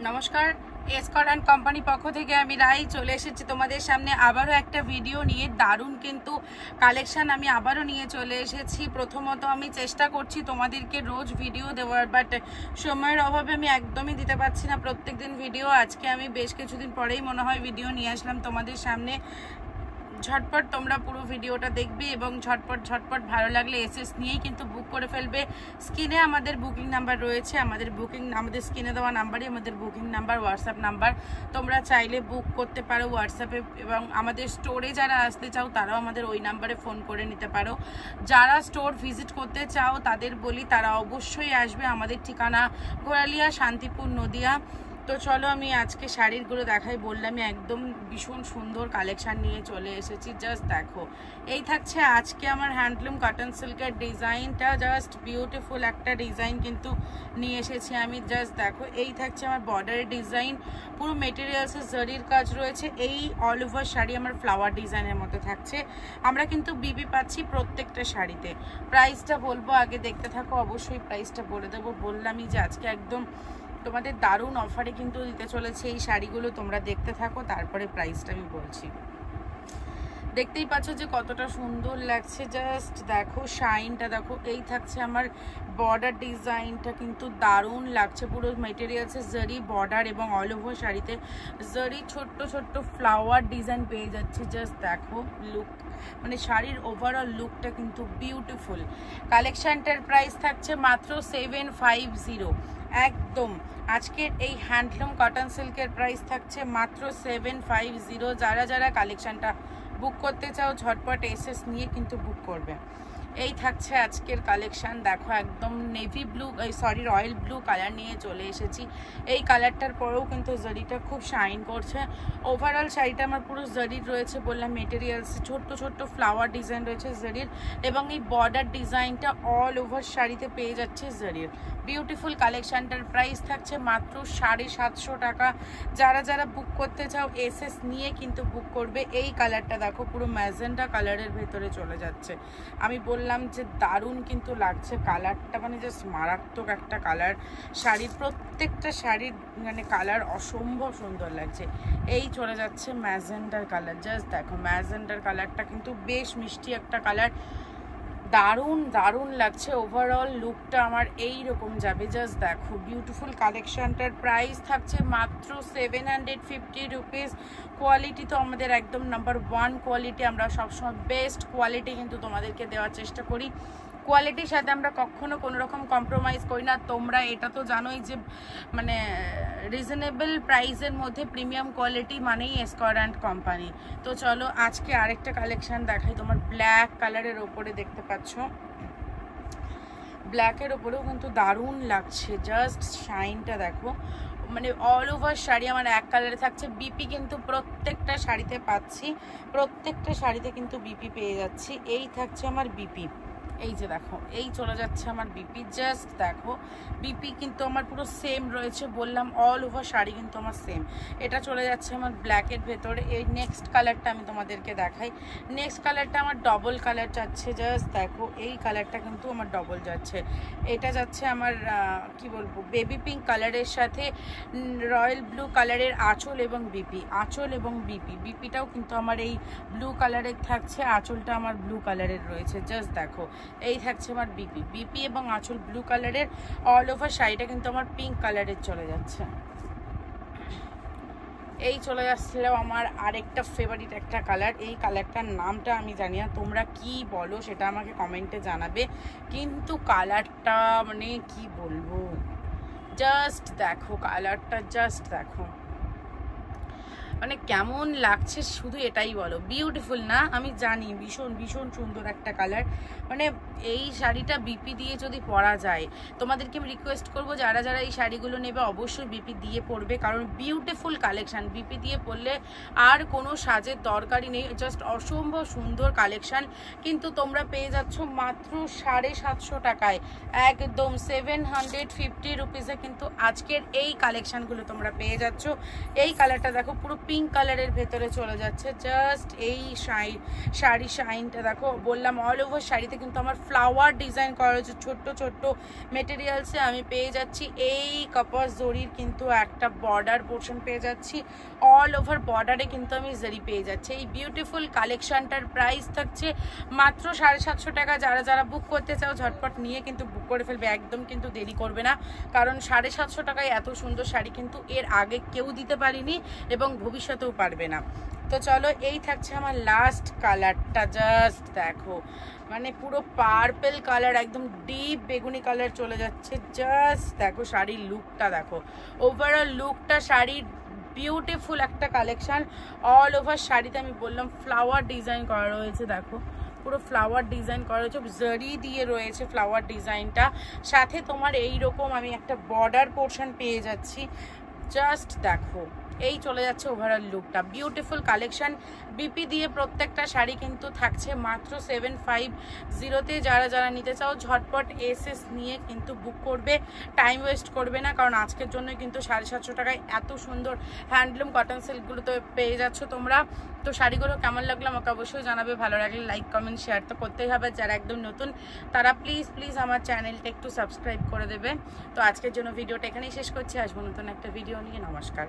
নমস্কার, escort and company পক্ষ থেকে আমি রাই চলে এসেছি তোমাদের সামনে আবারও একটা ভিডিও নিয়ে। দারুণ কিন্তু কালেকশন আমি আবারও নিয়ে চলে এসেছি। প্রথমত আমি চেষ্টা করছি তোমাদেরকে রোজ ভিডিও দেওয়ার, বাট সময়ের অভাবে আমি একদমই দিতে পারছি না প্রত্যেকদিন ভিডিও। আজকে আমি বেশ কিছুদিন পরেই মনে হয় ভিডিও নিয়ে আসলাম তোমাদের সামনে। ঝটপট তোমরা পুরো ভিডিওটা দেখবে এবং ঝটপট ভালো লাগলে এসএস নিয়েই কিন্তু বুক করে ফেলবে। স্ক্রিনে আমাদের বুকিং নাম্বার রয়েছে, আমাদের স্ক্রিনে দেওয়া নাম্বারই আমাদের বুকিং নাম্বার, হোয়াটসঅ্যাপ নাম্বার। তোমরা চাইলে বুক করতে পারো হোয়াটসঅ্যাপে, এবং আমাদের স্টোরে যারা আসতে চাও তারাও আমাদের ওই নাম্বারে ফোন করে নিতে পারো। যারা স্টোর ভিজিট করতে চাও তাদের বলি তারা অবশ্যই আসবে। আমাদের ঠিকানা ঘোরালিয়া, শান্তিপুর, নদিয়া। তো চলো আমি আজকে শাড়িরগুলো দেখাই। বললাম একদম ভীষণ সুন্দর কালেকশান নিয়ে চলে এসেছি। জাস্ট দেখো, এই থাকছে আজকে আমার হ্যান্ডলুম কটন সিল্কের ডিজাইনটা। জাস্ট বিউটিফুল একটা ডিজাইন কিন্তু নিয়ে এসেছি আমি। জাস্ট দেখো, এই থাকছে আমার বর্ডারের ডিজাইন, পুরো মেটেরিয়ালসের জরির কাজ রয়েছে। এই অল ওভার শাড়ি আমার ফ্লাওয়ার ডিজাইনের মধ্যে থাকছে। আমরা কিন্তু বিবি পাচ্ছি প্রত্যেকটা শাড়িতে। প্রাইসটা বলবো, আগে দেখতে থাকো, অবশ্যই প্রাইসটা বলে দেবো। বললামই যে আজকে একদম তোমাদের দারুণ অফারে কিন্তু দিতে চলেছে এই শাড়িগুলো। তোমরা দেখতে থাকো, তারপরে প্রাইসটা আমি বলছি। দেখতেই পাচ্ছ যে কতটা সুন্দর লাগছে। জাস্ট দেখো শাইনটা দেখো। এই থাকছে আমার বর্ডার ডিজাইনটা, কিন্তু দারুণ লাগছে। পুরো মেটেরিয়ালসের জরি বর্ডার এবং অল ওভার শাড়িতে জরি ছোট্ট ফ্লাওয়ার ডিজাইন পেয়ে যাচ্ছে। জাস্ট দেখো লুক, মানে শাড়ির ওভারঅল লুকটা কিন্তু বিউটিফুল। কালেকশনটার প্রাইস থাকছে মাত্র 750। একদম আজকের এই হ্যান্ডলুম কটন সিল্কের প্রাইস থাকছে মাত্র 750। যারা কালেকশনটা বুক করতে চাও ঝটপট এসএস নিয়ে কিন্তু বুক করবে। এই থাকছে আজকের কালেকশন। দেখো একদম navy blue, royal blue colour নিয়ে চলে এসেছি। এই কালারটার পরেও কিন্তু জরিটা খুব শাইন করছে। ওভারঅল শাড়িটা আমার পুরো জরির রয়েছে, বললাম মেটেরিয়ালস ছোট্ট ফ্লাওয়ার ডিজাইন রয়েছে জরির, এবং এই বর্ডার ডিজাইনটা অল ওভার শাড়িতে পেয়ে যাচ্ছে জরির। বিউটিফুল কালেকশনটার প্রাইস থাকছে মাত্র 750 টাকা। যারা বুক করতে চাও এসএস নিয়ে কিন্তু বুক করবে। এই কালারটা দেখো, পুরো ম্যাজেন্টা কালারের ভেতরে চলে যাচ্ছে। আমি বললাম যে দারুণ কিন্তু লাগছে কালারটা, মানে জাস্ট মারাত্মক একটা কালার। শাড়ির প্রত্যেকটা শাড়ির মানে কালার অসম্ভব সুন্দর লাগছে। এই চলে যাচ্ছে ম্যাজেন্টার কালার। জাস্ট দেখো ম্যাজেন্টার কালারটা কিন্তু বেশ মিষ্টি একটা কালার, দারুণ লাগছে। ওভারঅল লুকটা আমার এই রকম যাবে। জাস্ট দেখো বিউটিফুল কালেকশনটার প্রাইস থাকছে মাত্র 750 রুপিস। কোয়ালিটি তো আমাদের একদম নাম্বার 1 কোয়ালিটি। আমরা সবসময় বেস্ট কোয়ালিটি কিন্তু তোমাদেরকে দেওয়ার চেষ্টা করি। কোয়ালিটির সাথে আমরা কখনো কোনো রকম কম্প্রোমাইজ করি না। তোমরা এটা তো জানোই যে মানে রিজনেবল প্রাইসের মধ্যে প্রিমিয়াম কোয়ালিটি মানেই এসকর্ট অ্যান্ড কোম্পানি। তো চলো আজকে আরেকটা কালেকশন দেখাই। তোমার ব্ল্যাক কালারের ওপরে দেখতে পাচ্ছ, ব্ল্যাকের ওপরেও কিন্তু দারুণ লাগছে। জাস্ট শাইনটা দেখো, মানে অল ওভার শাড়ি আমার এক কালারে থাকছে। বিপি কিন্তু প্রত্যেকটা শাড়িতে পাচ্ছি, প্রত্যেকটা শাড়িতে কিন্তু বিপি পেয়ে যাচ্ছি। এই থাকছে আমার বিপি, এই যে দেখো এই চলে যাচ্ছে আমার বিপি। জাস্ট দেখো বিপি কিন্তু আমার পুরো সেম রয়েছে, বললাম অল ওভার শাড়ি কিন্তু আমার সেম। এটা চলে যাচ্ছে আমার ব্ল্যাকের ভেতরে। এই নেক্সট কালারটা আমি তোমাদেরকে দেখাই। নেক্সট কালারটা আমার ডবল কালার যাচ্ছে। জাস্ট দেখো এই কালারটা কিন্তু আমার ডবল যাচ্ছে। এটা যাচ্ছে আমার কি বলবো, বেবি পিঙ্ক কালারের সাথে রয়্যাল ব্লু কালারের আঁচল এবং বিপি, বিপিটাও কিন্তু আমার এই ব্লু কালারের থাকছে। আঁচলটা আমার ব্লু কালারের রয়েছে। জাস্ট দেখো এই থাকছে আমার বিপি এবং আঁচল ব্লু কালারের। অল ওভার শাড়িটা কিন্তু আমার পিঙ্ক কালারের চলে যাচ্ছে। এই চলে যাচ্ছিল আমার আরেকটা ফেভারিট একটা কালার। এই কালারটার নামটা আমি জানি না, তোমরা কি বলো সেটা আমাকে কমেন্টে জানাবে। কিন্তু কালারটা মানে কি বলবো, জাস্ট দেখো কালারটা, জাস্ট দেখো মানে কেমন লাগছে শুধু এটাই বলো। বিউটিফুল না? আমি জানি ভীষণ সুন্দর একটা কালার। মানে এই শাড়িটা বিপি দিয়ে যদি পরা যায়, তোমাদেরকে আমি রিকোয়েস্ট করবো যারা এই শাড়িগুলো নেবে অবশ্যই বিপি দিয়ে পরবে, কারণ বিউটিফুল কালেকশান। বিপি দিয়ে পরলে আর কোনো সাজের দরকারই নেই। জাস্ট অসম্ভব সুন্দর কালেকশান কিন্তু তোমরা পেয়ে যাচ্ছ মাত্র 750 টাকায়। একদম 750 রুপিসে কিন্তু আজকের এই কালেকশানগুলো তোমরা পেয়ে যাচ্ছ। এই কালারটা দেখো, পুরো পিঙ্ক কালারের ভেতরে চলে যাচ্ছে। জাস্ট এই শাড়ি শাইনটা দেখো, বললাম অল ওভার শাড়িতে কিন্তু আমার ফ্লাওয়ার ডিজাইন করা রয়েছে, ছোট্ট ছোট্ট মেটেরিয়ালসে আমি পেয়ে যাচ্ছি এই কপাস জরির কিন্তু একটা বর্ডার পোর্শন পেয়ে যাচ্ছি, অল ওভার বর্ডারে কিন্তু আমি জরি পেয়ে যাচ্ছি। এই বিউটিফুল কালেকশনটার প্রাইস থাকছে মাত্র 750 টাকা। যারা যারা বুক করতে চাও ঝটপট নিয়ে কিন্তু বুক করে ফেলবে, একদম কিন্তু দেরি করবে না, কারণ 750 টাকায় এত সুন্দর শাড়ি কিন্তু এর আগে কেউ দিতে পারিনি এবং ভবিষ্যতেও পারবে না। তো চলো, এই থাকছে আমার লাস্ট কালারটা। জাস্ট দেখো, মানে পুরো পার্পেল কালার, একদম ডিপ বেগুনি কালার চলে যাচ্ছে। জাস্ট দেখো শাড়ির লুকটা, দেখো ওভারঅল লুকটা, শাড়ির বিউটিফুল একটা কালেকশন। অল ওভার শাড়িতে আমি বললাম ফ্লাওয়ার ডিজাইন করা রয়েছে, দেখো পুরো ফ্লাওয়ার ডিজাইন করা রয়েছে, জরি দিয়ে রয়েছে ফ্লাওয়ার ডিজাইনটা, সাথে তোমার এইরকম আমি একটা বর্ডার পোর্শন পেয়ে যাচ্ছি। জাস্ট দেখো, এই চলে যাচ্ছে ওভারঅল লুকটা। Beautiful collection. বিপি দিয়ে প্রত্যেকটা শাড়ি কিন্তু থাকছে মাত্র 750-তে। যারা যারা নিতে চাও ঝটপট এসএস নিয়ে কিন্তু বুক করবে, টাইম ওয়েস্ট করবে না, কারণ আজকের জন্য কিন্তু 750 টাকায় এত সুন্দর হ্যান্ডলুম কটন সিল্কগুলো তো পেয়ে যাচ্ছ তোমরা। তো শাড়িগুলো কেমন লাগলো আমাকে অবশ্যই জানাবে, ভালো লাগলে লাইক কমেন্ট শেয়ার তো করতেই হবে। যারা একদম নতুন তারা প্লিজ প্লিজ আমার চ্যানেলটা একটু সাবস্ক্রাইব করে দেবে। তো আজকের জন্য ভিডিওটা এখানেই শেষ করছি, আসবো নতুন একটা ভিডিও নিয়ে। নমস্কার।